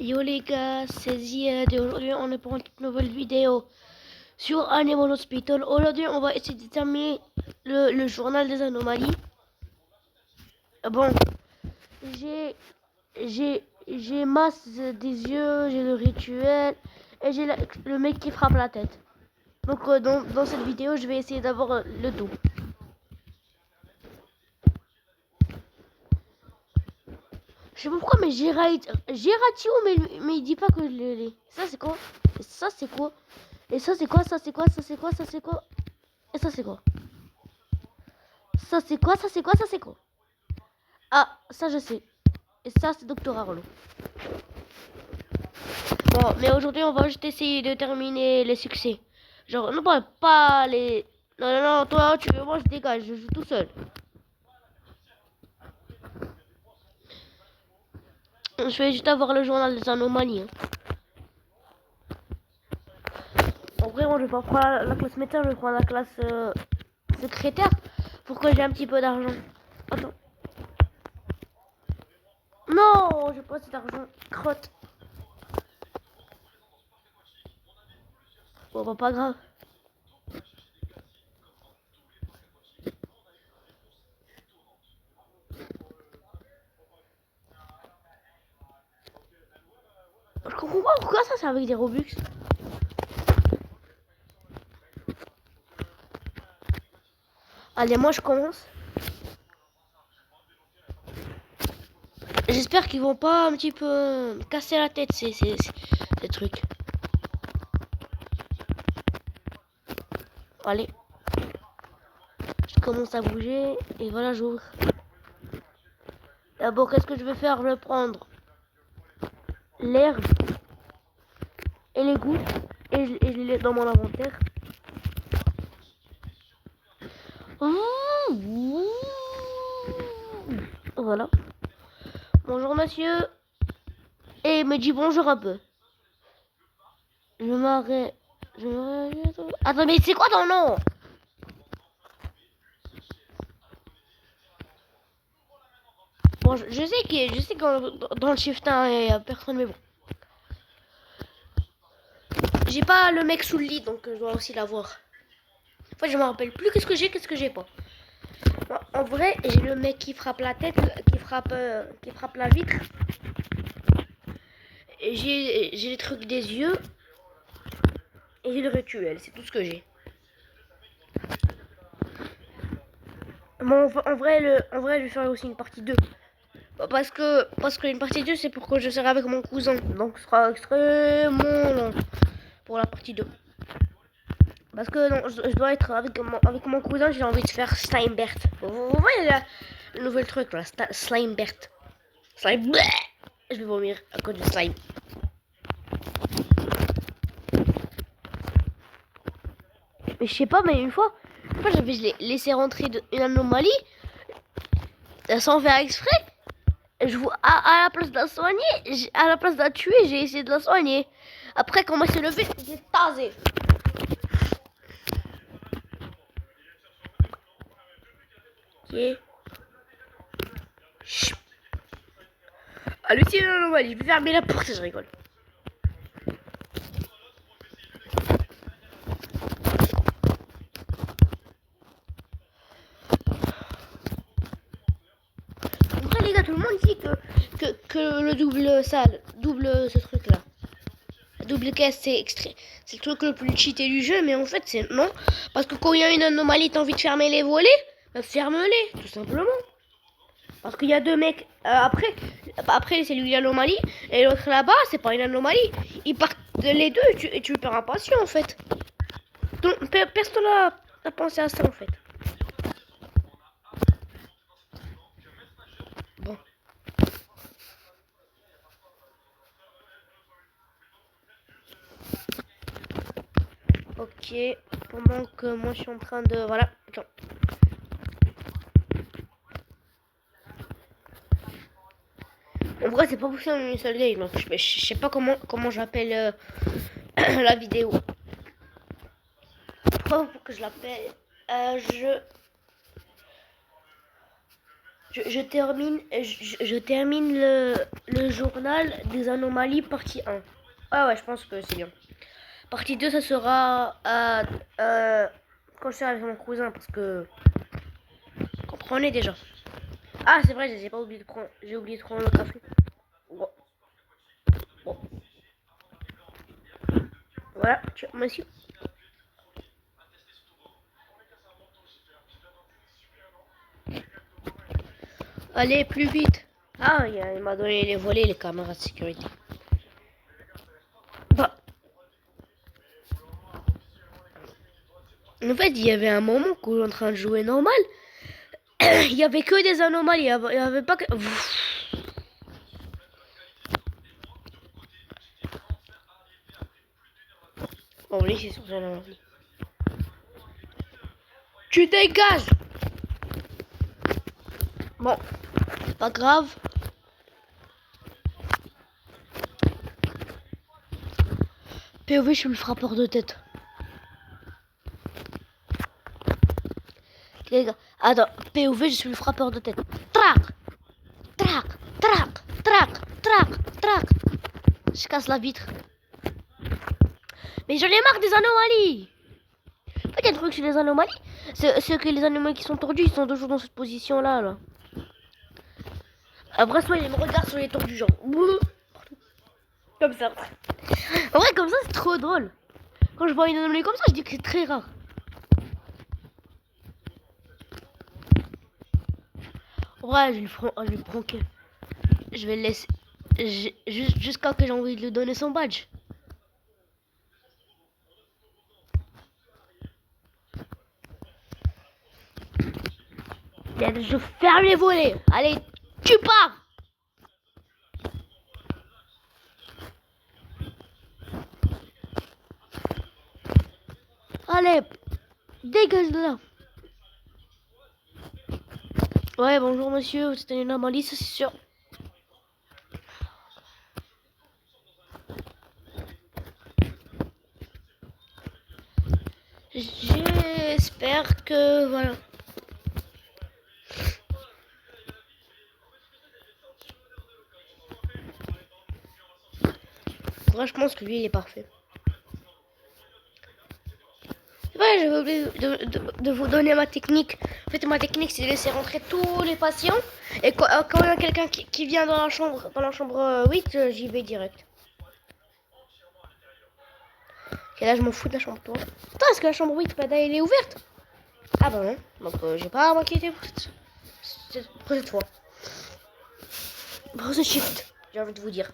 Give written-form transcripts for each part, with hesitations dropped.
Yo les gars, c'est Ziad et aujourd'hui on est pour une toute nouvelle vidéo sur Animal Hospital. Aujourd'hui on va essayer de terminer le journal des anomalies. Bon, j'ai masse des yeux, j'ai le rituel et j'ai le mec qui frappe la tête. Donc dans cette vidéo je vais essayer d'avoir le tout. Je sais pas pourquoi mais j'ai ratio mais il dit pas que je l'ai. Ça c'est quoi? Et ça c'est quoi? Et ça c'est quoi? Ça c'est quoi? Ça c'est quoi? Ça c'est quoi? Et ça c'est quoi? Ça c'est quoi? Ça c'est quoi? Ça c'est quoi? Ah, ça je sais. Et ça c'est Docteur Arlo. Bon, mais aujourd'hui on va juste essayer de terminer les succès. Genre, non pas les... Non, non, non, toi, moi je dégage, je joue tout seul. Je vais juste avoir le journal des anomalies. Hein. En vrai, moi je vais pas prendre la classe médecin, je vais prendre la classe secrétaire. Pour que j'ai un petit peu d'argent. Attends. Non, j'ai pas assez d'argent. Crotte. Bon, bah, pas grave. Je comprends pas pourquoi ça c'est avec des Robux. Allez, moi je commence. J'espère qu'ils vont pas un petit peu me casser la tête ces trucs. Allez. Je commence à bouger et voilà, j'ouvre. D'abord, qu'est-ce que je vais faire? Je vais prendre l'herbe et les gouttes et je les laisse dans mon inventaire. Voilà. Bonjour monsieur. Et il me dit bonjour un peu. Je m'arrête. Attends, mais c'est quoi ton nom? Bon, je sais que dans le shift 1, il n'y a personne, mais bon. J'ai pas le mec sous le lit, donc je dois aussi l'avoir. En fait, je me rappelle plus qu'est-ce que j'ai pas. Bon, en vrai, j'ai le mec qui frappe la tête, qui frappe la vitre. J'ai les trucs des yeux. Et j'ai le rituel, c'est tout ce que j'ai. Bon, en vrai, je vais faire aussi une partie 2. Parce que une partie 2, c'est pour que je serai avec mon cousin. Donc, ce sera extrêmement long pour la partie 2. Parce que non, je dois être avec mon cousin, j'ai envie de faire Slimebert. Vous voyez le nouvel truc là, Slimebert. Slime. Je vais vomir à cause du slime. Mais je sais pas, mais une fois j'avais laissé rentrer une anomalie sans faire exprès. Je vois à la place de la soigner, à la place de la tuer, j'ai essayé de la soigner. Après, quand on s'est levé, j'ai tasé. Ok. Chut. Ah, lui, c'est une anomalie. Je vais fermer la porte, je rigole. Après, les gars, tout le monde dit que le double ce truc là. La double caisse, c'est le truc le plus cheaté du jeu, mais en fait, c'est non. Parce que quand il y a une anomalie, t'as envie de fermer les volets, bah, ferme-les, tout simplement. Parce qu'il y a deux mecs. Après c'est lui l'anomalie. Et l'autre là-bas, c'est pas une anomalie. Ils partent les deux et tu perds un patient en fait. Donc, personne n'a pensé à ça en fait. Bon. Ok. Pendant que moi je suis en train de. Voilà. Attends. En vrai, c'est pas possible une seule game. Donc, je sais pas comment j'appelle la vidéo. Pourquoi faut que je l'appelle je termine le journal des anomalies partie 1. Ah ouais, je pense que c'est bien. Partie 2, ça sera quand je serai avec mon cousin parce que vous comprenez déjà. Ah, c'est vrai, j'ai oublié de prendre le café. Bon. Bon. Voilà, monsieur. Allez, plus vite. Ah, il m'a donné les volets, les caméras de sécurité. Bah, en fait, il y avait un moment où on est en train de jouer normal. Il y avait que des anomalies. Il y avait pas que. Bon, lui, c'est sur une anomalie. Tu dégages. Bon, pas grave. POV, je suis le frappeur de tête. Les gars, attends, POV, je suis le frappeur de tête. Trac, trac, trac, trac, trac, trac. Je casse la vitre. Mais j'en ai marre des anomalies. En fait, il y a un truc sur les anomalies. C'est que les anomalies qui sont tordus, ils sont toujours dans cette position-là. Là. Après, soit ils me regardent sur les tordus, genre. Comme ça. En vrai, comme ça, c'est trop drôle. Quand je vois une anomalie comme ça, je dis que c'est très rare. Ouais, je vais le pranker. Je vais le laisser. Jusqu'à que j'ai envie de lui donner son badge. Je ferme les volets. Allez, tu pars. Allez, dégage de là. Ouais, bonjour monsieur, c'était une anomalie, ça c'est sûr. J'espère que voilà. Ouais, je pense que lui il est parfait. Ouais, j'avais oublié de vous donner ma technique. En fait, ma technique c'est de laisser rentrer tous les patients. Et quand il y a quelqu'un qui vient dans la chambre 8, j'y vais direct. Et là, je m'en fous de la chambre 3. Putain, est-ce que la chambre 8, elle est ouverte? Ah bah non. Donc, j'ai pas à m'inquiéter pour cette fois. Pour ce shift, j'ai envie de vous dire.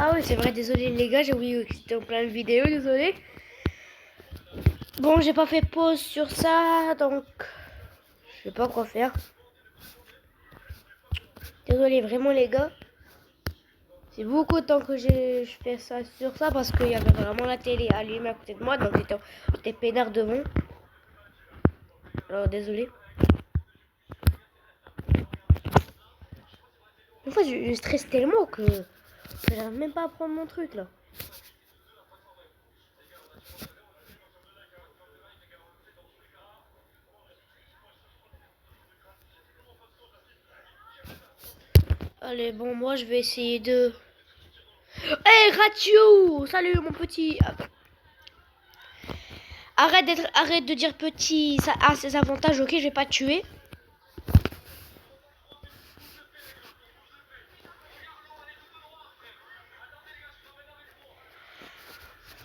Ah oui, c'est vrai, désolé les gars, j'ai oublié que c'était en pleine vidéo, désolé. Bon, j'ai pas fait pause sur ça, donc je sais pas quoi faire. Désolé vraiment les gars. C'est beaucoup de temps que je fais ça sur ça parce qu'il y avait vraiment la télé allumée à côté de moi, donc j'étais peinard devant. Alors désolé. Une fois, je stresse tellement que j'arrive même pas à prendre mon truc là. Allez, bon, moi je vais essayer de. Hey, Ratio! Salut mon petit. Arrête de dire petit. Ça a ses avantages, ok? Je vais pas te tuer.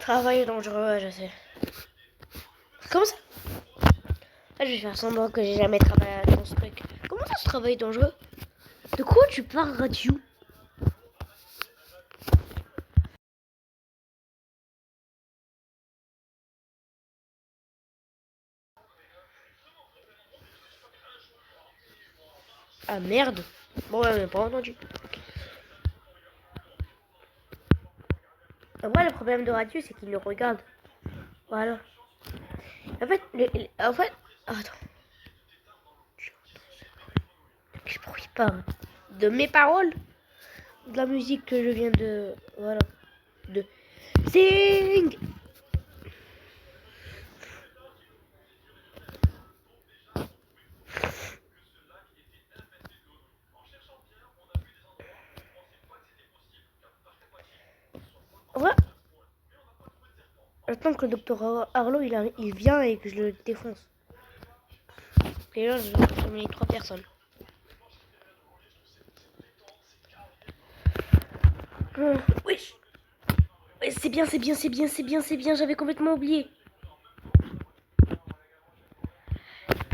Travail dangereux, je sais. Comment ça? Ah, je vais faire semblant que j'ai jamais travaillé dans ce truc. Comment ça, ce travail dangereux? De quoi tu parles, radio? Ah merde. Bon, ouais, mais pas entendu. Moi, le problème de radio, c'est qu'il le regarde. Voilà. En fait, attends. Je bruit pas de mes paroles, de la musique que je viens de, voilà, de sing. Voilà. J'attends que le docteur Arlo il vient et que je le défonce. Et là, je vais terminer 3 personnes. Oui. Ouais, c'est bien, c'est bien, c'est bien, c'est bien, c'est bien. J'avais complètement oublié.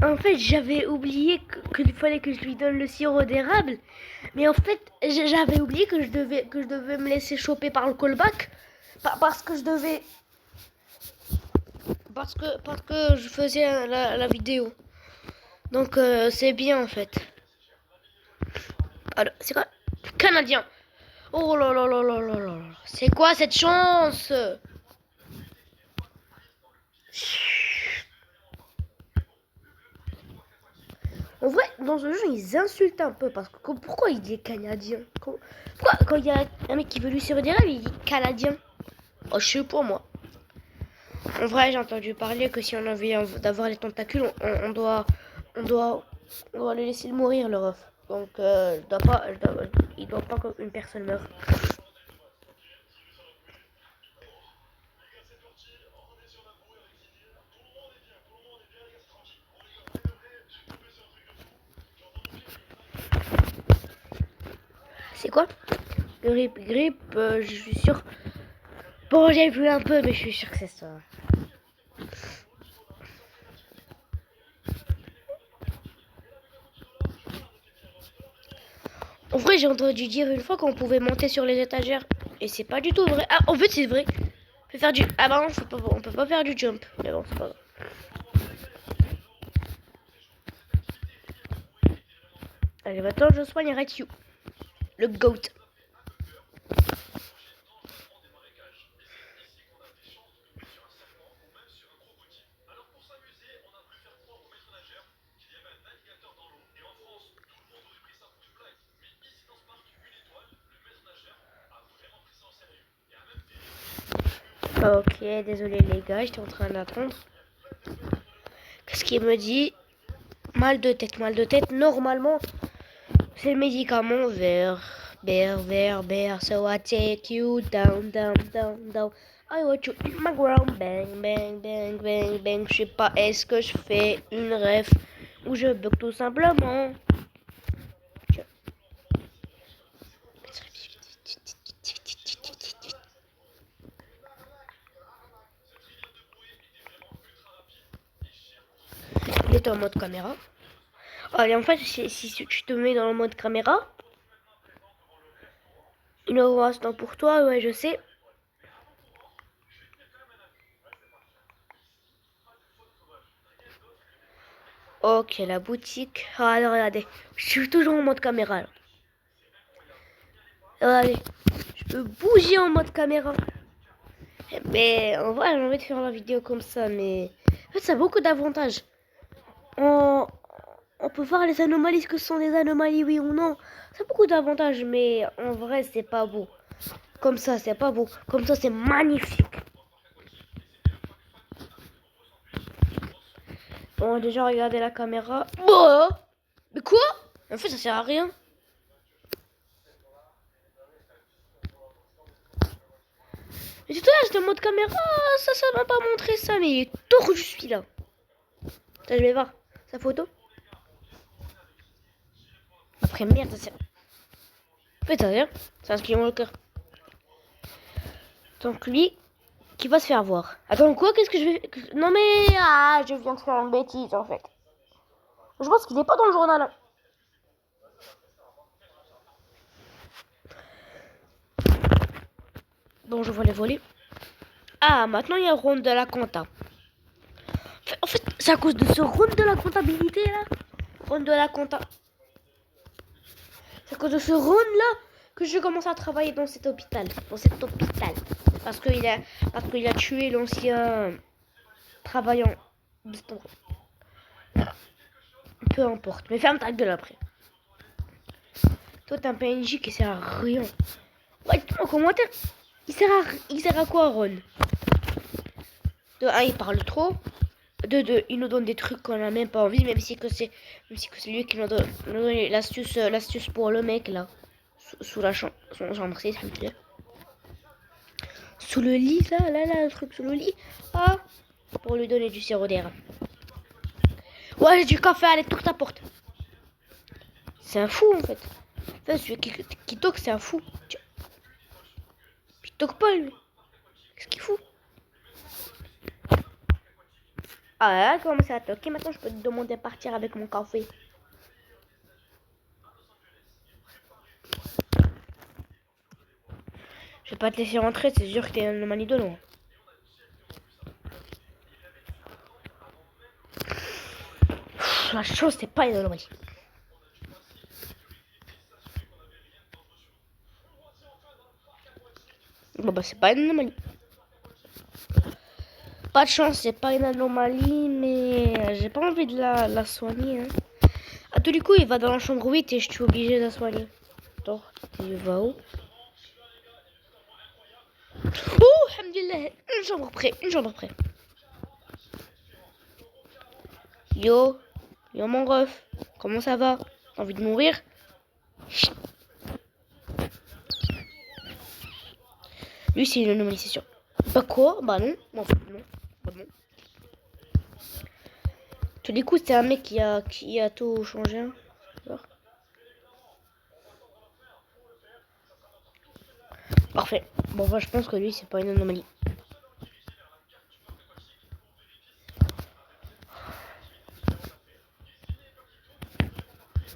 En fait, j'avais oublié qu'il fallait que je lui donne le sirop d'érable. Mais en fait, j'avais oublié que je devais me laisser choper par le callback. Parce que je devais... Parce que je faisais la vidéo. Donc, c'est bien, en fait. Alors, c'est quoi? Canadien. Oh là là là là là là. C'est quoi cette chance? En vrai, dans ce jeu, ils insultent un peu parce que pourquoi il dit canadien? Pourquoi quand il y a un mec qui veut lui servir des rêves, il dit canadien? Oh, je sais pas moi. En vrai, j'ai entendu parler que si on a envie d'avoir les tentacules, on doit les laisser mourir le ref. Donc, il doit pas qu'une personne meure. C'est quoi? Grippe, je suis sûr. Bon, j'ai vu un peu, mais je suis sûr que c'est ça. En vrai, j'ai entendu dire une fois qu'on pouvait monter sur les étagères. Et c'est pas du tout vrai. Ah, en fait, c'est vrai. On peut faire du... Ah bah non, on peut pas faire du jump. Mais bon, c'est pas grave. Allez, maintenant, je soigne Raichu. Le GOAT. Ok, désolé les gars, j'étais en train d'attendre. Qu'est-ce qu'il me dit? Mal de tête, mal de tête. Normalement, c'est le médicament vert. So I take you down, down, down, down. I want you in my ground. Bang, bang, bang, bang, bang. Je sais pas, est-ce que je fais une ref ou je bug tout simplement? Il est en mode caméra. Allez, en fait, si tu te mets dans le mode caméra, une heure instant pour toi, ouais, je sais. Ok, la boutique. Ah, alors, regardez, je suis toujours en mode caméra. Là. Regardez, je peux bouger en mode caméra. Mais en vrai, j'ai envie de faire la vidéo comme ça, mais en fait, ça a beaucoup d'avantages. On peut voir les anomalies, ce que sont des anomalies, oui ou non. Ça a beaucoup d'avantages, mais en vrai, c'est pas beau. Comme ça, c'est pas beau. Comme ça, c'est magnifique. On a déjà regardé la caméra. Oh, mais quoi? En fait, ça sert à rien. Mais tout à l'heure, j'étais en mode caméra, ça m'a pas montré ça, mais il est tordu celui-là. Ça, je vais voir sa photo. Après, merde, ça sert. En fait, ça sert. C'est un ski walker. Donc lui, qui va se faire voir. Attends, quoi? Qu'est-ce que je vais... Non mais... Ah, je viens de faire une bêtise, en fait. Je pense qu'il n'est pas dans le journal. Bon, je vois les volets. Ah, maintenant il y a ronde de la compta. En fait, c'est à cause de ce ronde de la comptabilité, là. Ronde de la compta. C'est à cause de ce ronde, là, que je commence à travailler dans cet hôpital. Parce qu'il a tué l'ancien travaillant. Peu importe. Mais ferme ta gueule après. Toi, t'es un PNJ qui sert à rien. Ouais, en commentaire. Il sert à quoi, Ron? De 1, il parle trop. De 2, il nous donne des trucs qu'on a même pas envie, même si que c'est lui qui nous donne l'astuce pour le mec, là. Sous la chambre. Son chambre, c'est sous le lit, là, le truc sous le lit. Ah, pour lui donner du sirop d'air. Ouais, j'ai du café, allez, toque ta porte. C'est un fou, en fait. Enfin, celui qui toque, c'est un fou. Puis il toque pas, lui. Qu'est-ce qu'il fout? Ah là, comment ça a toqué? Maintenant, je peux te demander de partir avec mon café. Je vais pas te laisser rentrer, c'est sûr que t'es une anomalie de loin. La chose, c'est pas une anomalie. Bon bah c'est pas une anomalie. Pas de chance, c'est pas une anomalie, mais j'ai pas envie de la soigner. Hein. À tous les coups, il va dans la chambre 8 et je suis obligée de la soigner. Attends, il va où? Oh, alhamdoulilah, une chambre près. Yo mon ref, comment ça va? T'as envie de mourir? Lui, c'est une anomalie, c'est sûr. Bah quoi? Bah non. En fait, non. Bah bon. Tous les coups, c'est un mec qui a tout changé. Hein. Parfait. Bon, bah, je pense que lui, c'est pas une anomalie.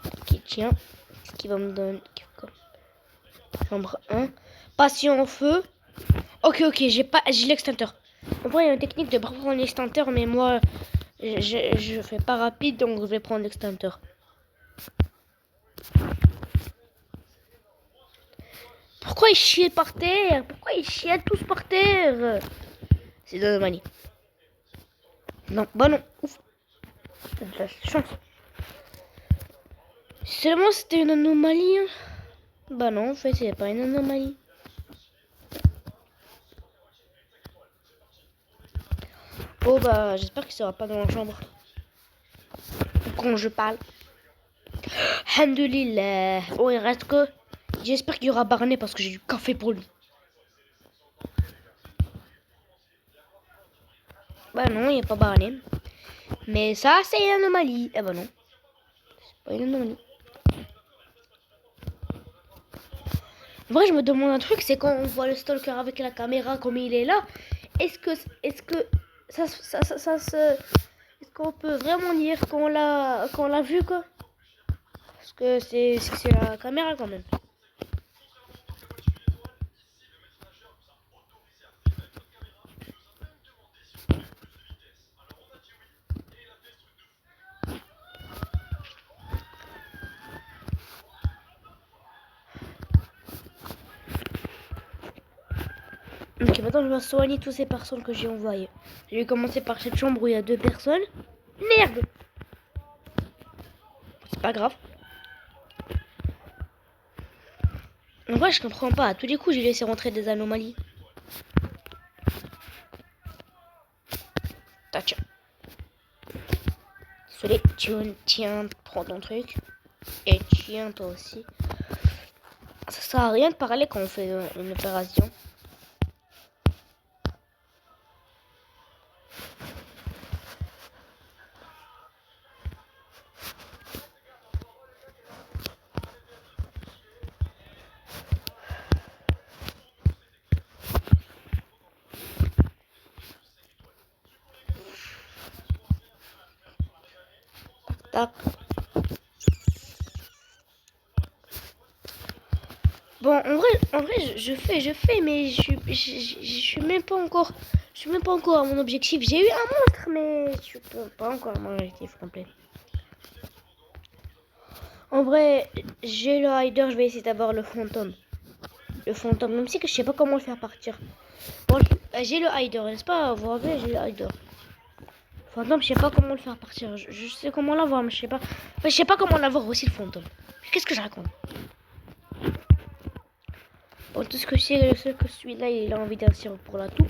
Ok, tiens. Qu'est-ce qu'il va me donner? Chambre 1. Passion en feu. Ok, j'ai l'extincteur. Après, il y a une technique de prendre l'extincteur, mais moi, je fais pas rapide, donc je vais prendre l'extincteur. Pourquoi ils chient par terre? Pourquoi ils chient tous par terre? C'est de l'anomalie. Non, bah non. Ouf. T'as de la chance. Seulement c'était une anomalie. Hein. Bah non, en fait, c'est pas une anomalie. Oh bah, j'espère qu'il sera pas dans la chambre. Quand je parle. Alhamdoulilah. Oh, il reste que... J'espère qu'il y aura Barney parce que j'ai du café pour lui. Bah non, il n'y a pas Barney. Mais ça, c'est une anomalie. Eh bah non. C'est pas une anomalie. En vrai, je me demande un truc, c'est quand on voit le stalker avec la caméra comme il est là, est-ce que ça se... Est-ce qu'on peut vraiment dire qu'on l'a vu, quoi? Parce que c'est la caméra, quand même. Ok, maintenant je vais soigner toutes ces personnes que j'ai envoyées. Je vais commencer par cette chambre où il y a 2 personnes. Merde! C'est pas grave. En vrai, je comprends pas. À tous les coups, j'ai laissé rentrer des anomalies. Tiens. Désolé. Tiens, prends ton truc. Et tiens, toi aussi. Ça sert à rien de parler quand on fait une opération. Tac. Bon, en vrai, je fais, mais je suis même pas encore, je suis même pas encore à mon objectif. J'ai eu un monstre, mais je suis pas encore à mon objectif complet. En vrai, j'ai le hider, je vais essayer d'avoir le fantôme. Le fantôme, même si que je sais pas comment le faire partir. Bon, j'ai le hider, n'est-ce pas? Vous rappelez, j'ai le hider. Fantôme, je sais pas comment le faire partir. Je sais comment l'avoir, mais je sais pas. Enfin, je sais pas comment l'avoir aussi le fantôme. Qu'est-ce que je raconte? Bon, tout ce que je sais, c'est que celui-là, il a envie d'inscrire pour la toux.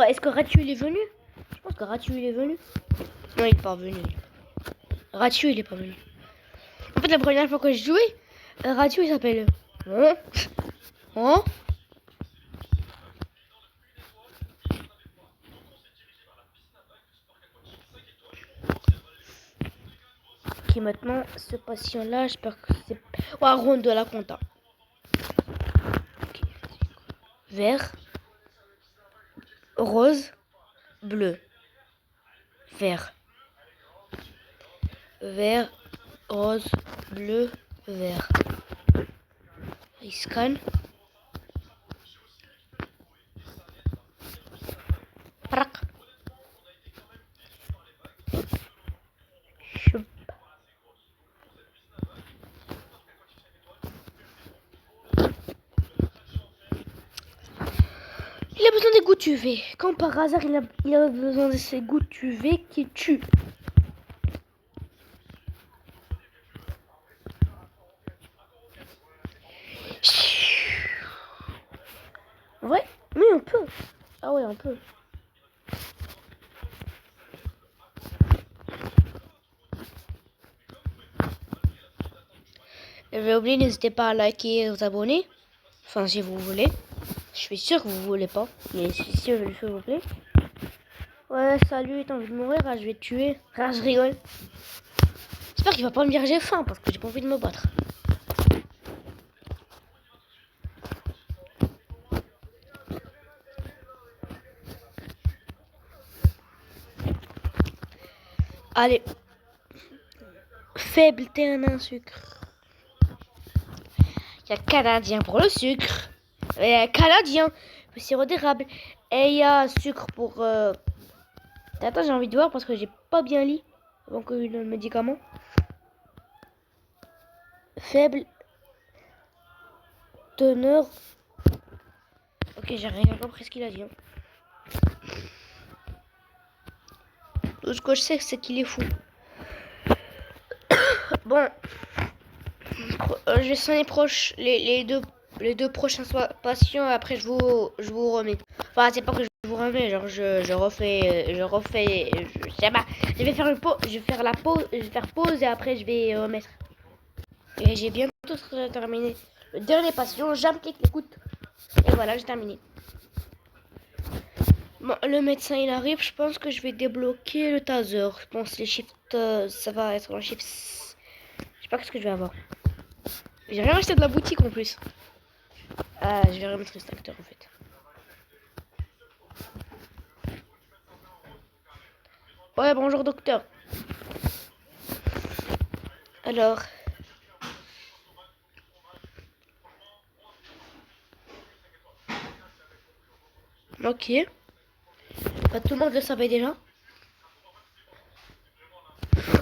Est-ce que Ratu il est venu? Je pense que Ratu il est venu. Non, il est pas venu. Ratu il est pas venu. En fait, la première fois que je jouais, Ratu il s'appelle. Hein? Ok, maintenant, ce patient-là, j'espère que c'est. Ouais, ronde de la compta. Okay. Vert, rose, bleu, vert. Vert, rose, bleu, vert. Il scanne. Prac. Choup. Il a besoin des gouttes UV. Quand par hasard il a besoin de ces gouttes UV qui tuent. Ouais, oui on peut. Ah ouais on peut. J'avais oublié, n'hésitez pas à liker et vous abonner. Enfin si vous voulez. Je suis sûr que vous voulez pas. Mais si je le fais, vous plaît. Ouais, salut, t'as envie de mourir? Ah, je vais te tuer. Ah, je rigole. J'espère qu'il va pas me dire j'ai faim parce que j'ai pas envie de me battre. Allez. Faible T1 sucre. Il y a canadien pour le sucre. Il y a canadien. Le sirop d'érable. Et il y a sucre pour... Attends, j'ai envie de voir parce que j'ai pas bien lu avant que le médicament. Faible teneur. Ok, j'ai rien compris ce qu'il a dit. Hein. Tout ce que je sais, c'est qu'il est fou. Bon, je vais sonner proche les deux prochains patients. Après, je vous remets. Enfin, c'est pas que je vous remets, genre je refais, je sais pas. Je vais faire une pause, je vais faire la pause, je vais faire pause et après je vais remettre. Et j'ai bientôt terminé. Le dernier patient, j'applique l'écoute. Et voilà, j'ai terminé. Bon, le médecin il arrive, je pense que je vais débloquer le taser. Je pense que les shifts, ça va être un shift. Je sais pas ce que je vais avoir. J'ai rien acheté de la boutique en plus. Ah, je vais remettre l'extracteur en fait. Ouais, bonjour docteur. Alors. Ok. Bah, tout le monde le savait déjà.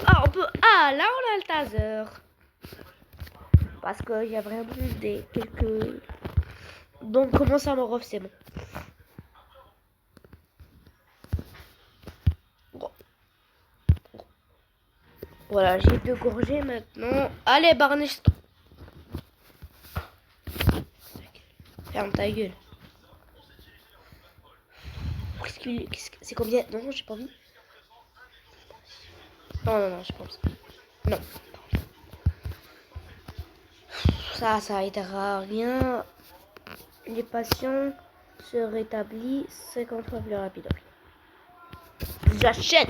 Ah, on peut. Ah, là on a le taser. Parce qu'il y a vraiment des quelques. Donc, comment ça m'en c'est bon. Voilà, j'ai 2 gorgées maintenant. Allez, Barney. Ferme ta gueule. C'est combien? Non, j'ai pas envie. Non, je pense. Non. Ça aidera à rien. Les patients se rétablissent 50 fois plus rapidement. J'achète.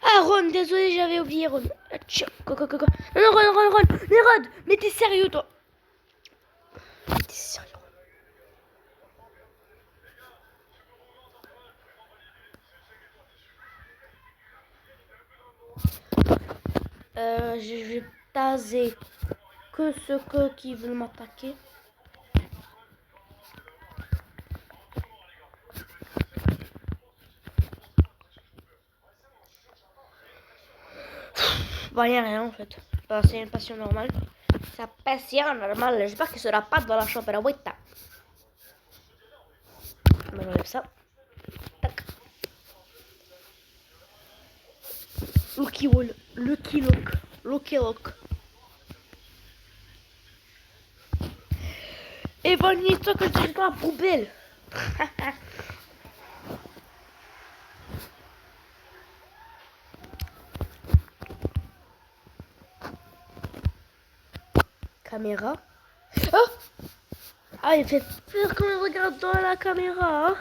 Ah, Ron, désolé, j'avais oublié Ron. Non, Ron. Mais Rod, mais t'es sérieux, toi? T'es sérieux? Je vais taser que ceux qui veulent m'attaquer. Bah, y a rien en fait. Bah, c'est une passion normale. C'est une passion normale. J'espère qu'il sera pas dans la chambre à Wita. On va enlever ça. Tac. Lucky Wall. Lucky Lock. Lucky Lock. Et bonito que je dis dans la poubelle. Caméra. Oh! Ah, il fait peur quand il regarde dans la caméra. Hein.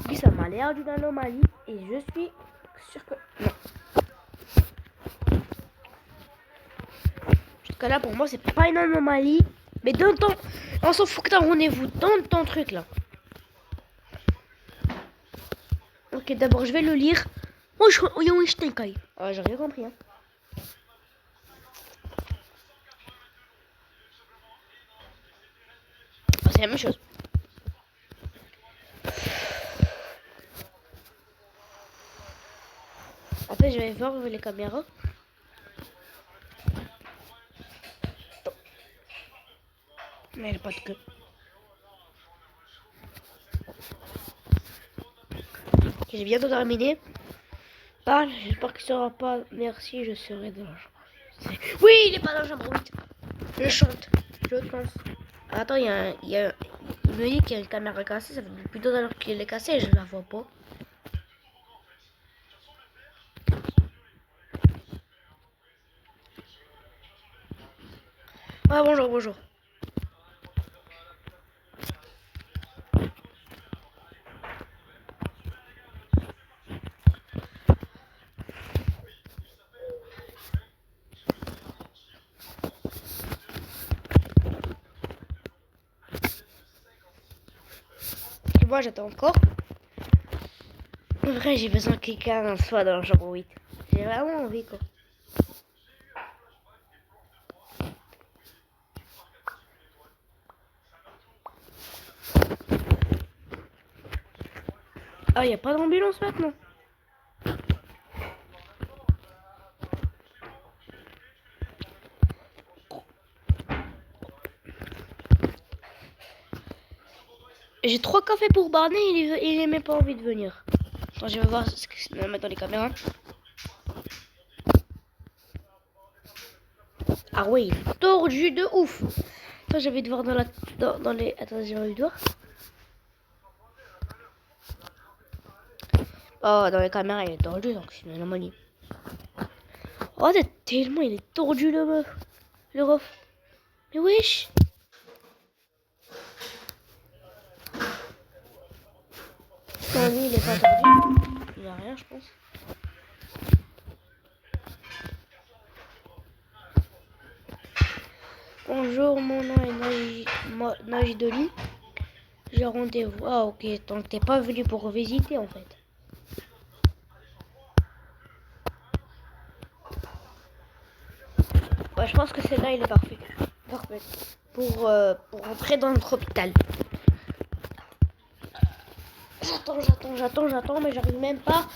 Oui, ça m'a l'air d'une anomalie et je suis sûr que non. Jusqu'à là, pour moi, c'est pas une anomalie. Mais dans ton... On s'en fout que t'as rendez-vous dans ton truc là. Ok, d'abord, je vais le lire. Oh, je t'inquiète. Ah, j'ai rien compris. Hein. Ah, c'est la même chose. Après, je vais voir les caméras. Mais elle n'a pas de queue. Ok, j'ai bientôt terminé. Parle, j'espère qu'il sera pas. Merci, je serai dans la chambre. Oui, il est pas dans la chambre 8. Je chante. Je pense. Attends, il me dit qu'il y a une caméra cassée. Ça fait depuis 2 heures qu'il est cassé et je la vois pas. Ah, bonjour, bonjour. Et moi, j'attends encore. En vrai, j'ai besoin que quelqu'un soit dans la chambre 8. J'ai vraiment envie, quoi. Ah, il n'y a pas d'ambulance maintenant. J'ai 3 cafés pour Barney, il est même pas envie de venir. Attends, je vais voir ce que c'est mettre dans les caméras. Ah oui, il est tordu de ouf. Attends, j'avais de voir dans la... Dans les... Attends, j'ai envie de voir. Oh, dans les caméras, il est tordu, donc c'est une anomalie. Oh, c'est tellement... Il est tordu, le meuf. Le ref. Mais wesh. Non, lui, il est pas tordu. Il a rien, je pense. Bonjour, mon nom est Najdoli. J'ai rendez-vous. Ah, ok. Donc, t'es pas venu pour visiter, en fait. Ouais, je pense que celle-là, il est parfait. Parfait. Pour rentrer dans notre hôpital. J'attends, mais j'arrive même pas.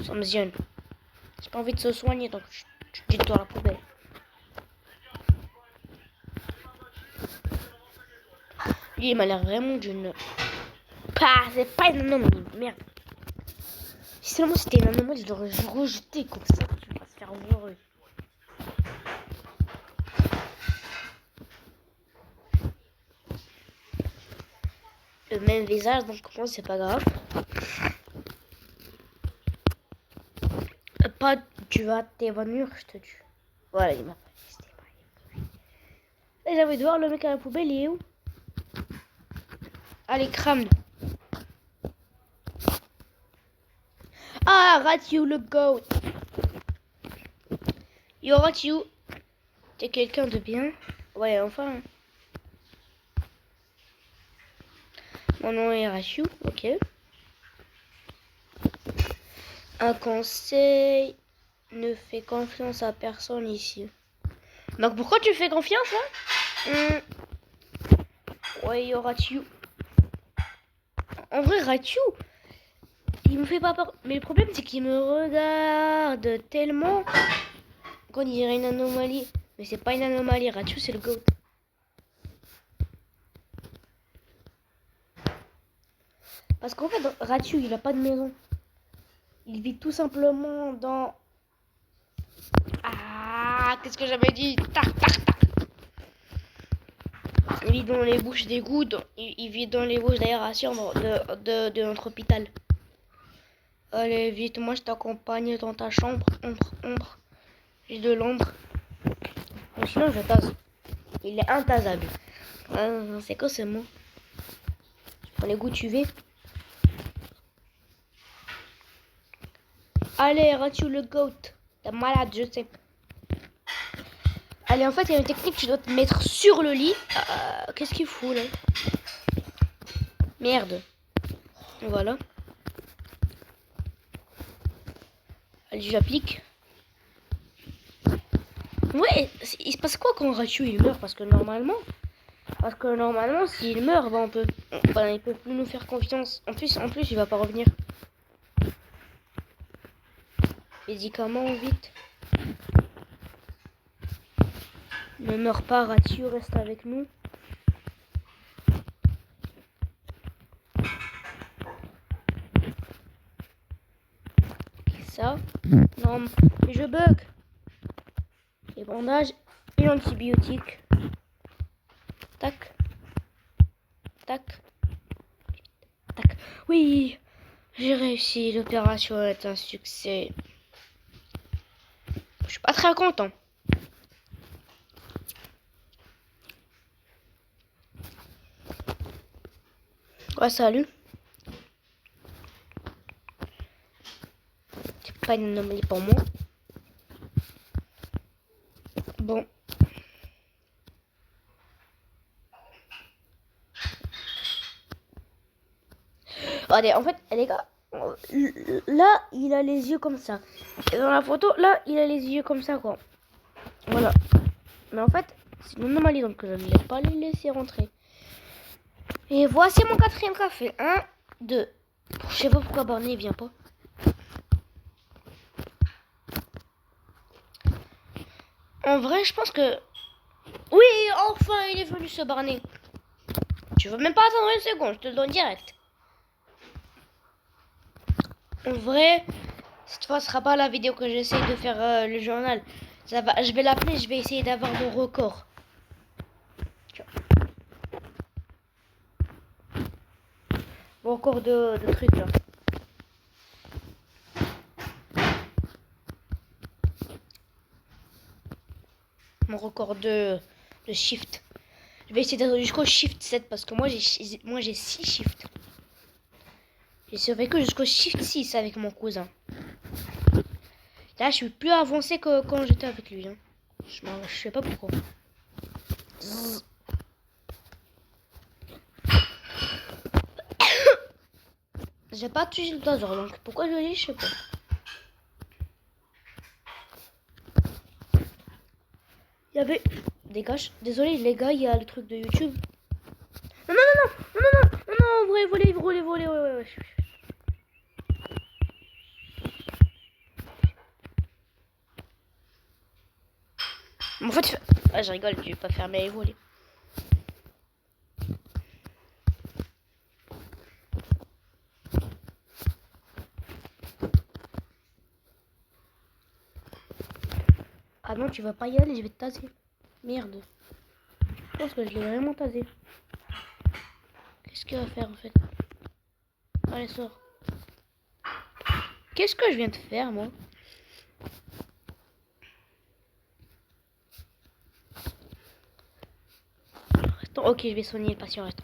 Ça me zionne. J'ai pas envie de se soigner, donc je dis dans la poubelle. Lui, il m'a l'air vraiment d'une... c'est pas une anomalie, merde. Si seulement c'était une anomalie, je l'aurais rejeté comme ça. Je vais pas se faire voir. Le même visage, donc comment c'est pas grave. Pas, tu vas t'évanouir, je te tue. Voilà, il m'a pas. Et j'avais de voir le mec à la poubelle, il est où? Allez, crame. Ah, Ratu, le goat. Yo, Ratu. T'es quelqu'un de bien? Ouais, enfin. Mon nom est Rachu, ok. Un conseil, ne fais confiance à personne ici. Donc pourquoi tu fais confiance là? Ouais, yo Rachu. En vrai, Rachu, il me fait pas peur. Mais le problème, c'est qu'il me regarde tellement qu'on dirait une anomalie. Mais c'est pas une anomalie, Rachu, c'est le GOAT. Parce qu'en fait, Rachu, il a pas de maison. Il vit tout simplement dans... Ah, qu'est-ce que j'avais dit? Tac, tac, tac. Il vit dans les bouches d'égout. Il vit dans les bouches d'aération de notre hôpital. Allez, vite, moi je t'accompagne dans ta chambre. Ombre. J'ai de l'ombre. Sinon, je tasse. Il est intasable. C'est quoi ce mot? Pour les goûts UV. Allez, Rachu le goat. T'es malade, je sais. Allez, en fait, il y a une technique, tu dois te mettre sur le lit. Qu'est-ce qu'il fout là? Merde. Voilà. Allez, j'applique. Ouais, il se passe quoi quand Rachu il meurt? Parce que normalement, s'il meurt, il peut plus nous faire confiance. En plus, il va pas revenir. Médicaments, vite. Ne meurs pas, Rachu, reste avec nous. Ça. Non, mais je bug. Les bandages et l'antibiotique. Tac. Tac. Tac. Oui, j'ai réussi. L'opération est un succès. Je suis pas très content. Ouais, salut. C'est pas une anomalie pour moi. Bon. Allez, en fait, les gars, là, il a les yeux comme ça. Et dans la photo, là, il a les yeux comme ça, quoi. Voilà. Mais en fait, c'est une anomalie, donc je ne vais pas les laisser rentrer. Et voici mon quatrième café. 1, 2. Je sais pas pourquoi Barney vient pas. En vrai, je pense que... Oui, enfin, il est venu ce Barney. Tu veux même pas attendre une seconde, je te le donne direct. En vrai, cette fois, ce sera pas la vidéo que j'essaie de faire le journal. Ça va, je vais l'appeler, je vais essayer d'avoir mon record. Mon record de trucs là. Mon record de shift. Je vais essayer d'aller jusqu'au shift 7 parce que moi j'ai 6 shifts. J'ai survécu jusqu'au shift 6 avec mon cousin. Là, je suis plus avancé que quand j'étais avec lui. Hein. Je sais pas pourquoi. J'ai pas tué le taser, donc pourquoi je dis, je sais pas. Il y avait... Dégage. Désolé les gars, il y a le truc de YouTube. Non, voler, ouais. En fait, je rigole, je vais pas faire mes voler. Ah non, tu vas pas y aller, je vais te taser. Merde. Je pense que je l'ai vraiment tasé. Qu'est-ce qu'il va faire en fait? Allez, sors. Qu'est-ce que je viens de faire moi? Attends, ok, je vais soigner le patient. Reste.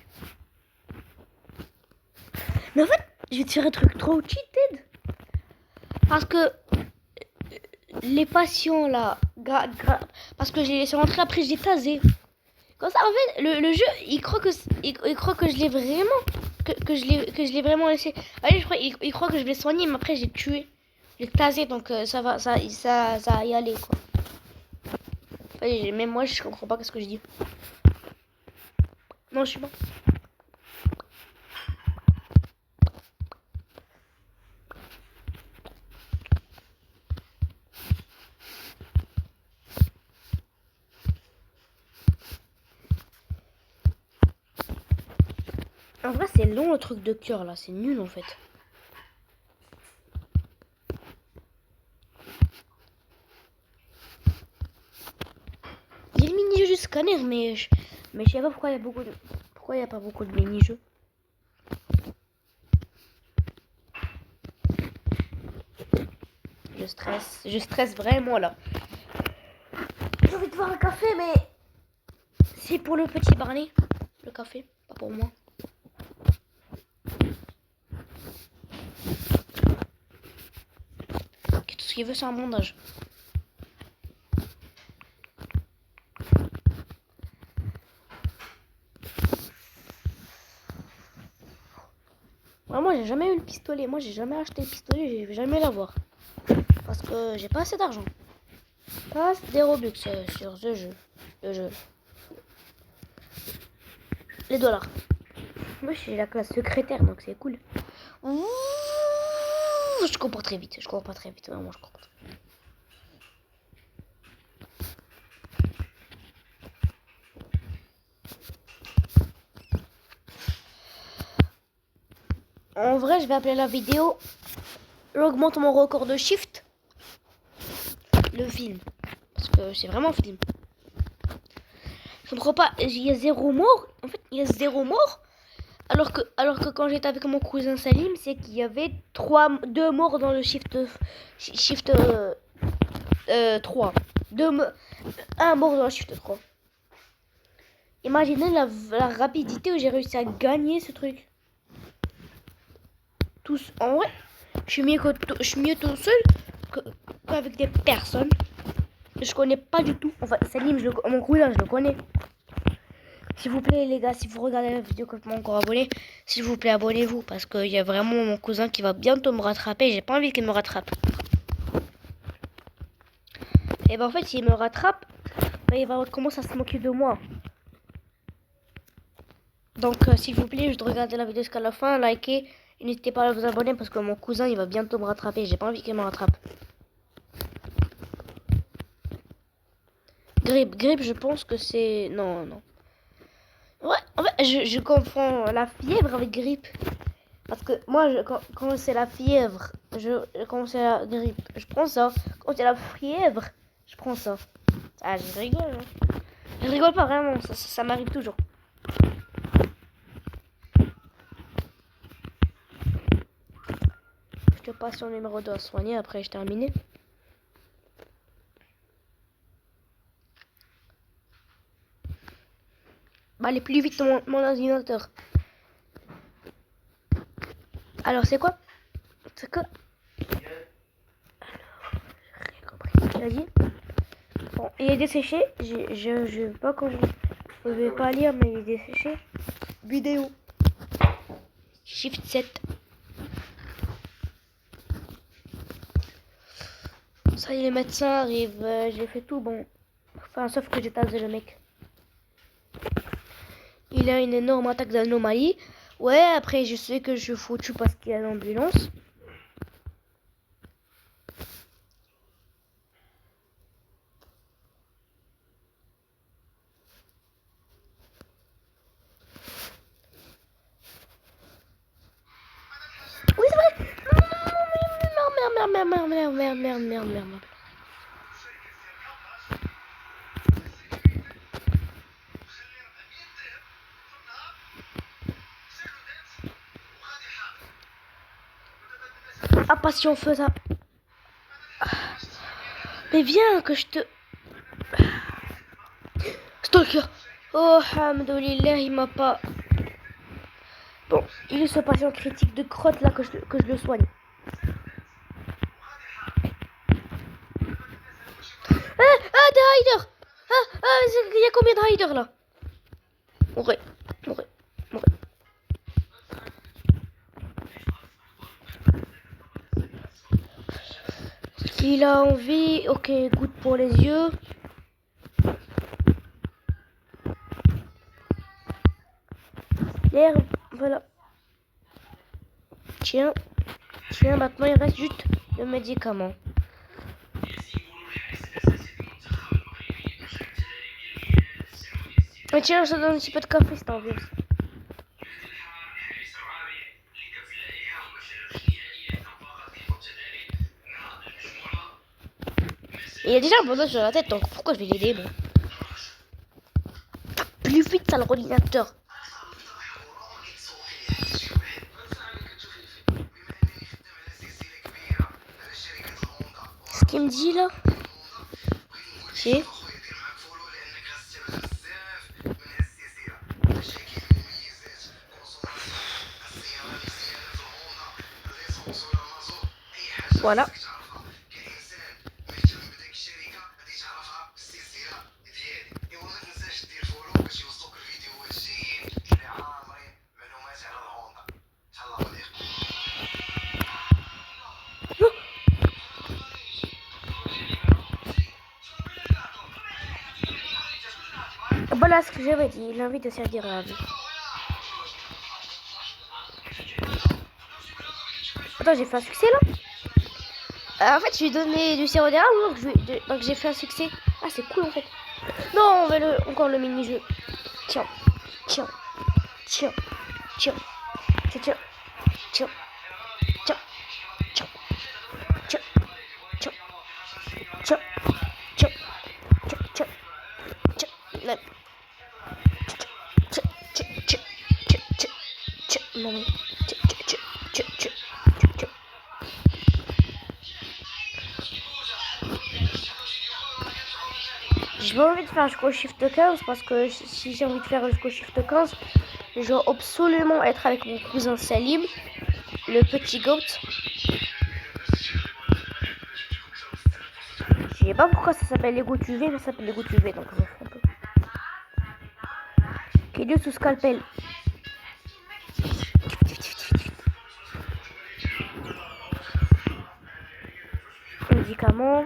Mais en fait, je vais te faire un truc trop cheated. Parce que les patients là, parce que je l'ai laissé rentrer, après je l'ai tasé. Comme ça, en fait, le jeu, il croit que je l'ai vraiment, que je l'ai vraiment laissé. Allez, il croit que je l'ai soigné, mais après j'ai tué, j'ai tasé, donc ça va y aller quoi. Enfin, même moi, je comprends pas ce que je dis. Non, je suis pas. En vrai, c'est long le truc de cœur là, c'est nul en fait. Il y a le mini-jeu scanner, mais je sais pas pourquoi il y a pas beaucoup de mini-jeux. Je stresse vraiment là. J'ai envie de boire un café, mais c'est pour le petit Barney, le café, pas pour moi. Tout ce qu'il veut, c'est un bandage. Moi, j'ai jamais eu le pistolet. Moi, j'ai jamais acheté le pistolet. Je vais jamais l'avoir. Parce que j'ai pas assez d'argent. Pas des Robux sur ce jeu. Le jeu. Les dollars. Moi, j'ai la classe secrétaire, donc c'est cool. Ouh, je cours pas très vite. Je cours pas très vite. Vraiment, je cours pas très vite. En vrai, je vais appeler la vidéo J'augmente mon record de shift. Le film. Parce que c'est vraiment un film. Je comprends pas. Il y a 0 mort. En fait, il y a 0 mort. Alors que quand j'étais avec mon cousin Salim, c'est qu'il y avait 2 morts dans le shift 3. 1 mort dans le shift 3. Imaginez la rapidité où j'ai réussi à gagner ce truc. Tous en vrai, je suis mieux tout seul qu'avec des personnes que je connais pas du tout. Enfin, Salim, mon cousin, je le connais. S'il vous plaît, les gars, si vous regardez la vidéo que je m'ai encore abonné, s'il vous plaît, abonnez-vous. Parce qu'il y a vraiment mon cousin qui va bientôt me rattraper. J'ai pas envie qu'il me rattrape. Et ben en fait, s'il me rattrape, ben, il va commencer à se moquer de moi. Donc, s'il vous plaît, je regarde la vidéo jusqu'à la fin, likez. Et n'hésitez pas à vous abonner parce que mon cousin, il va bientôt me rattraper. J'ai pas envie qu'il me rattrape. Grippe, je pense que c'est... Non. Ouais, en fait, je confonds la fièvre avec grippe. Parce que moi, quand c'est la fièvre, quand c'est la grippe, je prends ça. Quand c'est la fièvre, je prends ça. Ah, je rigole. Hein. Je rigole pas vraiment, ça m'arrive toujours. Je te passe son numéro de soigner, après je termine. Bah, aller plus vite mon ordinateur. Alors, c'est quoi? C'est quoi? Alors, j'ai rien compris. Vas-y. Bon, il est desséché. Je sais pas comment. Vous pouvez pas lire, mais il est desséché. Vidéo. Shift 7. Ça y est, les médecins arrivent. J'ai fait tout bon. Enfin, sauf que j'ai tasé le mec. Il a une énorme attaque d'anomalie. Ouais, après, je sais que je suis foutu parce qu'il y a l'ambulance. Oui, c'est vrai. Merde. Ah, pas si on fait ça. Mais viens que je te... Stalker. Oh, alhamdoulilah, il m'a pas... Bon, il est ce patient critique de crotte là que je le soigne. Rider. Il y a combien de Riders là? Mourir. Il a envie. Ok, goutte pour les yeux. L'herbe, voilà. Tiens, maintenant il reste juste le médicament. Mais tiens, ça donne un petit peu de café si t'as envie. Il y a déjà un bandage sur la tête, donc pourquoi je vais l'aider, bon. Plus vite, ça, l'ordinateur. Ce qu'il me dit là, c'est... Voilà. Voilà ce que j'avais dit, il a envie de servir à la vie. Attends, j'ai fait un succès là? En fait, je lui ai donné du sirop d'érable, donc j'ai fait un succès. Ah, c'est cool en fait. Non, on va encore le mini-jeu. Tiens. Non mais... J'ai pas envie de faire jusqu'au shift 15 parce que si j'ai envie de faire jusqu'au shift 15, je dois absolument être avec mon cousin Salim, le petit goat. Je sais pas pourquoi ça s'appelle les gouttes UV, mais ça s'appelle les gouttes UV, donc je m'en fous un peu. Kill sous scalpel. Médicaments.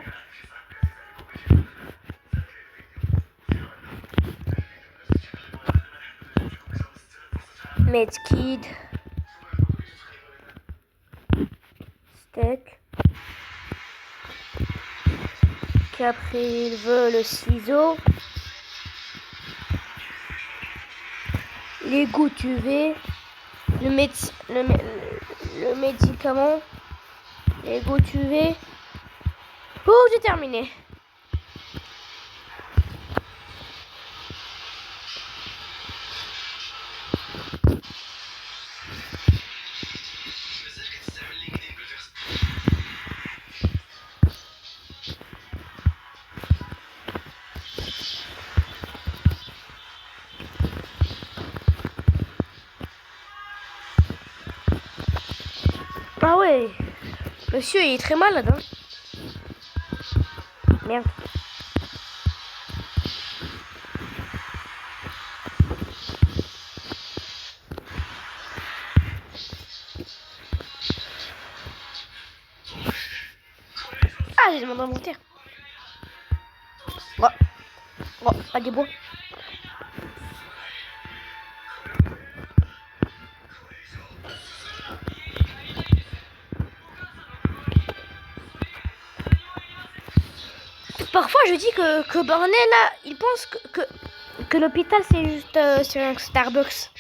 Medkit. Steak. Qu'après il veut le ciseau. Les gouttes UV. Le médicament. Les gouttes UV. Oh, j'ai terminé. Ah ouais, monsieur il est très malade hein. Merde. Ah, j'ai demandé inventaire. Oh, pas des bois. Parfois je dis que Barney là, il pense que l'hôpital c'est juste c'est un Starbucks.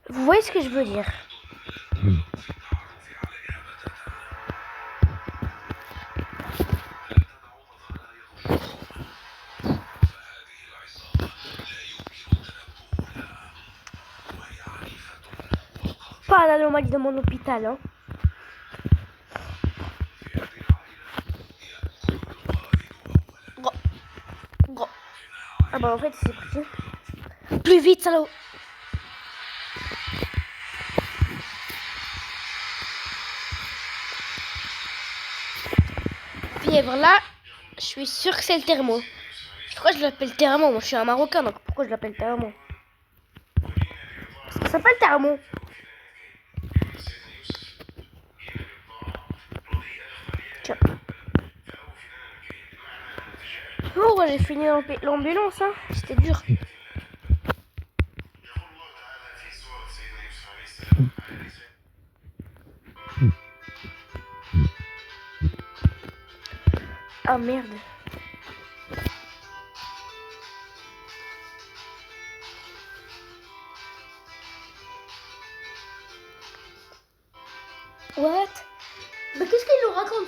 Vous voyez ce que je veux dire? Pas l'anomalie de mon hôpital hein. bah en fait c'est plus... Plus vite, salaud. Fièvre là, je suis sûr que c'est le thermo. Pourquoi je l'appelle thermo? Moi je suis un Marocain, donc pourquoi je l'appelle thermo? Parce que ça s'appelle thermo. Tiens. Oh, ouais, j'ai fini l'ambulance, hein. C'était dur. Ah merde. What? Mais qu'est-ce qu'il nous raconte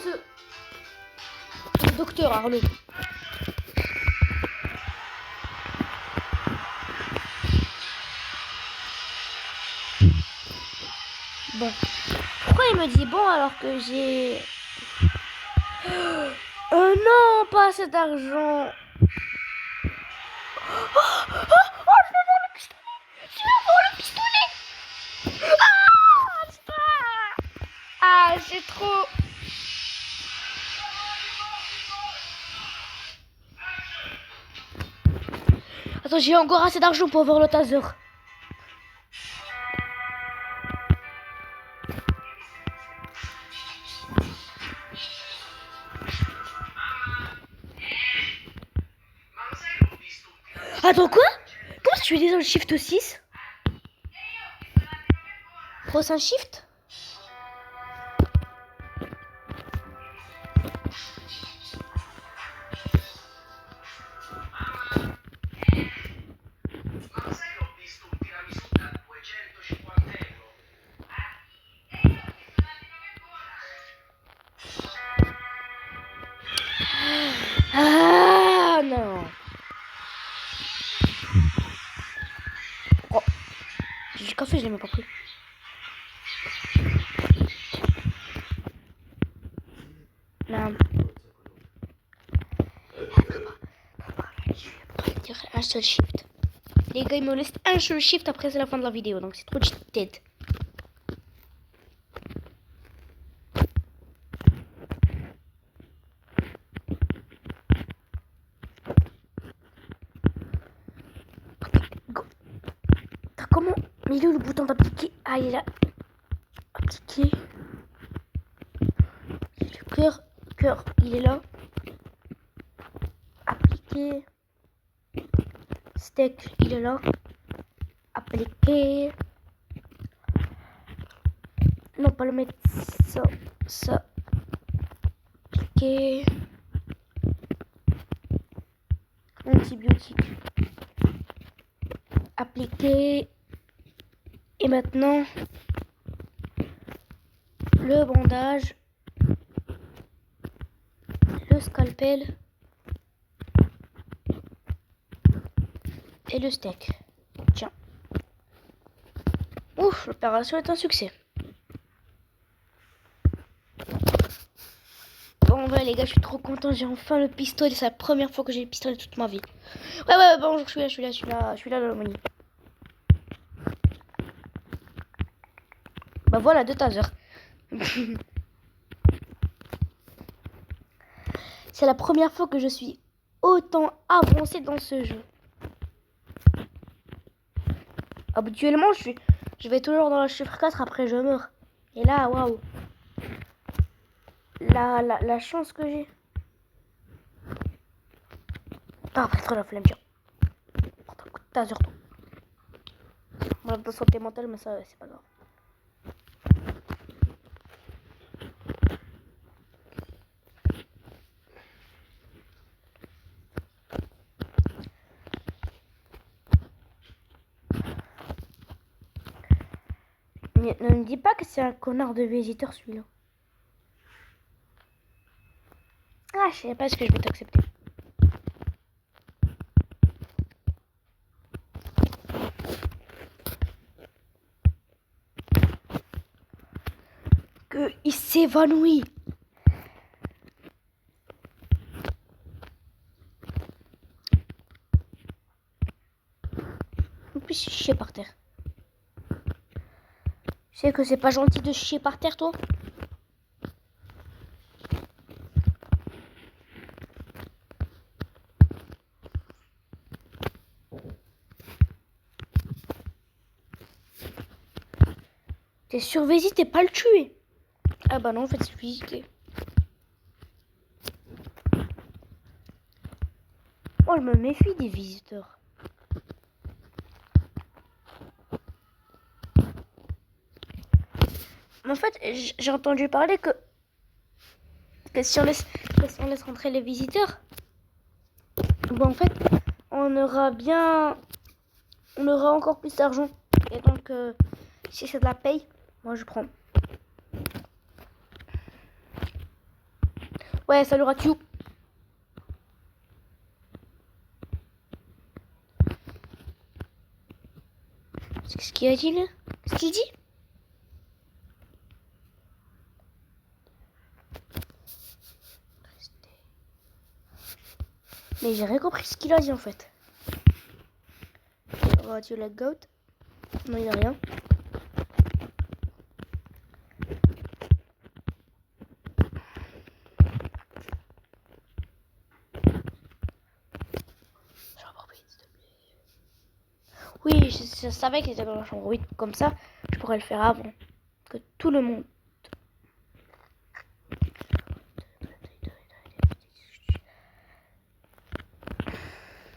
ce docteur Arnaud? Bon. Pourquoi il me dit bon alors que j'ai... non, pas assez d'argent. Je vais voir le pistolet. Je vais voir le pistolet. Ah, c'est trop... Attends, j'ai encore assez d'argent pour avoir le taser. Attends, quoi? Comment tu es déjà le shift 6? Grosse un shift? Ah non. Oh. J'ai du café, je l'ai même pas pris. Non. Je vais dire un seul shift. Les gars, ils me laissent un seul shift après c'est la fin de la vidéo, donc c'est trop cheated. Go. Comment? Mais il est où le bouton d'appliquer? Ah, il est là. Appliquer. Le cœur, il est là. Appliquer. Steak, il est là. Appliquer. Non, pas le mettre. Ça. Appliquer. Antibiotique. Appliquer. Et maintenant, le bandage. Le scalpel. Et le steak. Tiens. Ouf, l'opération est un succès. Bon, ouais, les gars, je suis trop content. J'ai enfin le pistolet. C'est la première fois que j'ai le pistolet de toute ma vie. Ouais, bonjour, je suis là, l'Allemagne. Bah voilà, 2 tasers. C'est la première fois que je suis autant avancé dans ce jeu. Habituellement, je vais toujours dans le chiffre 4, après je meurs. Et là, waouh. La chance que j'ai. Ah, après trop la flemme, tiens. Prends un coup de taser, toi. Moi, de santé mentale, mais ça, c'est pas grave. Ne me dis pas que c'est un connard de visiteur celui-là. Ah, je sais pas ce que je vais t'accepter. Que il s'évanouit. puisses chier par terre. Tu sais que c'est pas gentil de chier par terre, toi? T'es sûr, vas-y, t'es pas le tuer. Ah bah non, en fait, c'est visiter. Moi, je me méfie des visiteurs. En fait, j'ai entendu parler que si on laisse rentrer les visiteurs, bon, en fait, on aura encore plus d'argent. Et donc, si c'est de la paye, moi je prends. Ouais, salut Ratu. Qu'est-ce qu'il a dit là? Qu'est-ce qu'il dit? Mais j'ai rien compris ce qu'il a dit en fait. Ratu la goat. Non, il n'y a rien. Oui, je savais qu'il était dans la chambre 8. Comme ça, je pourrais le faire avant que tout le monde.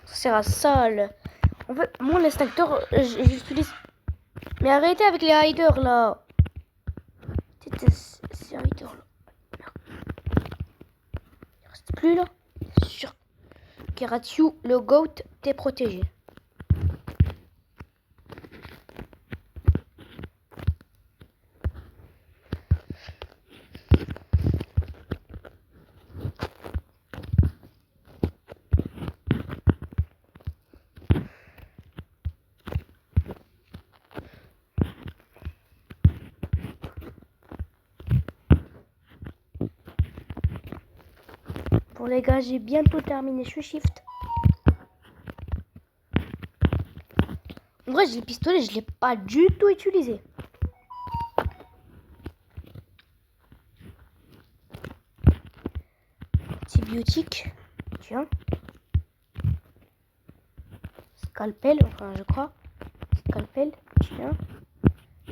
Ça sert à ça. En fait, mon extincteur, j'utilise. Mais arrêtez avec les hiders là. Ces hiders là. Il reste plus là. C'est sûr. Keratsu, le goat, t'es protégé. Bon les gars, j'ai bientôt terminé ce shift. En vrai, j'ai le pistolet, je l'ai pas du tout utilisé. Antibiotique, tiens. Scalpel, enfin je crois. Scalpel, tiens.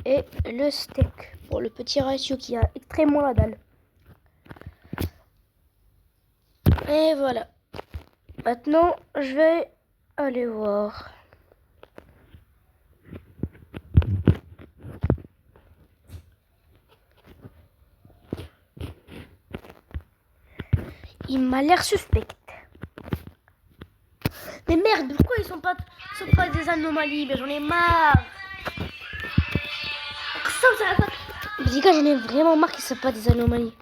Et le steak pour le petit ratio qui a extrêmement la dalle. Et voilà. Maintenant, je vais aller voir. Il m'a l'air suspect. Mais merde, pourquoi ils sont pas des anomalies? Mais j'en ai marre. Les gars, j'en ai vraiment marre qu'ils ne sont pas des anomalies.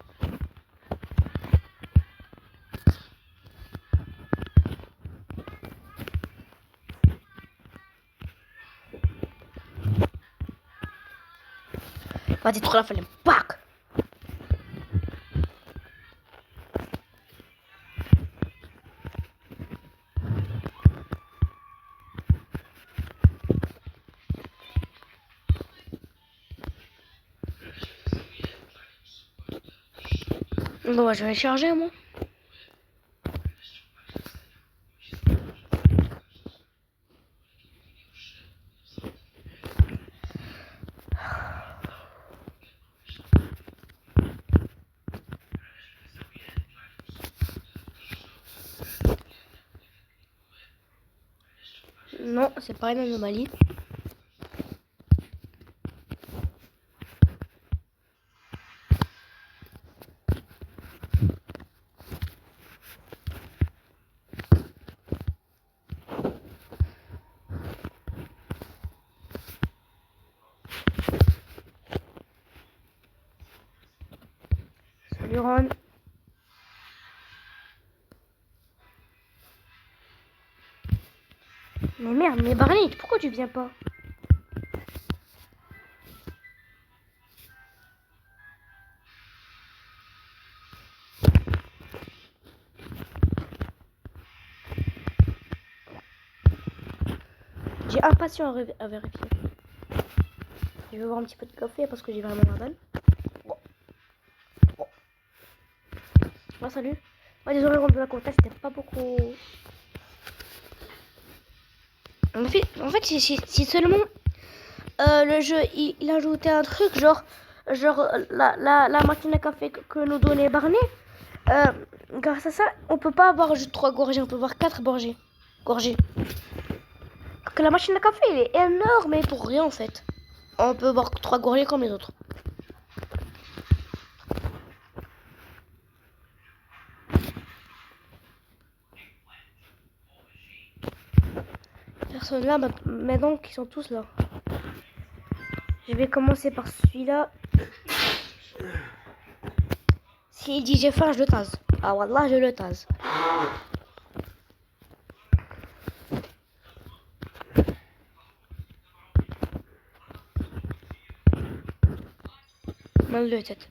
Va détruire la flamme. Pac! Bon, je vais charger moi. Non, c'est pas une anomalie. Salut Ron. Mais merde, mais Barney, pourquoi tu viens pas? J'ai impatient à vérifier. Je vais boire un petit peu de café parce que j'ai vraiment la dalle. Bon. Oh, salut. Ouais, désolé, on de la contexte, c'était pas beaucoup. En fait si seulement le jeu il ajoutait un truc genre la machine à café que nous donnait Barney. Grâce à ça, on peut pas avoir juste 3 gorgées, on peut avoir 4 gorgées. Que la machine à café, elle est énorme, mais pour rien en fait. On peut avoir 3 gorgées comme les autres. Personne là, mais donc ils sont tous là. Je vais commencer par celui-là. S'il dit j'ai faim, je le tase. Ah wallah, je le tase. Mal de tête.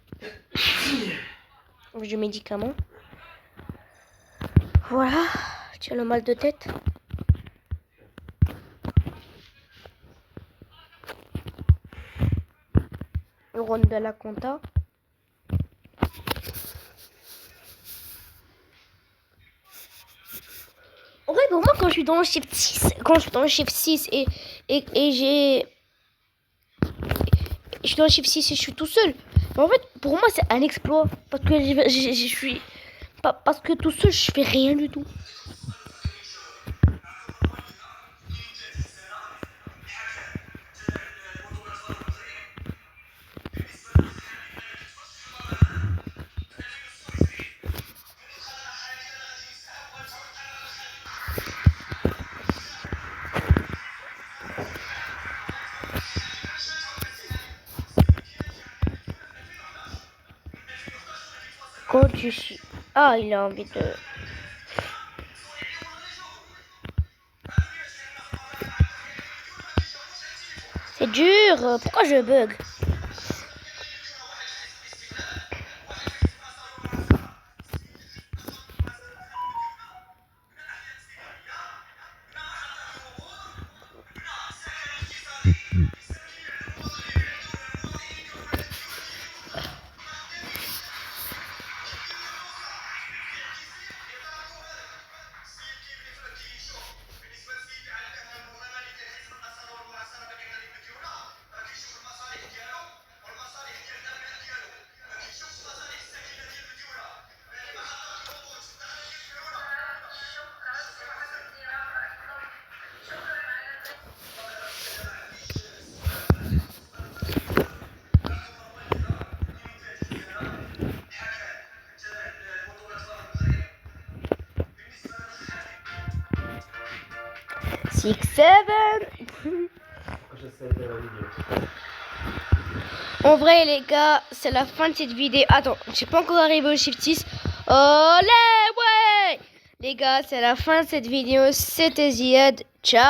Du médicament. Voilà, tu as le mal de tête. Le ronde de la compta. En vrai, pour moi, quand je suis dans le shift 6, et j'ai... Je suis dans le shift 6 et je suis tout seul. Mais en fait, pour moi, c'est un exploit. Parce que je suis... Parce que tout seul, je fais rien du tout. Quand tu suis... Ah, il a envie de... C'est dur. Pourquoi je bug? Six, seven. En vrai les gars, c'est la fin de cette vidéo. Attends, je suis pas encore arrivé au shift 6. Olé, ouais. Les gars, c'est la fin de cette vidéo. C'était Ziad. Ciao.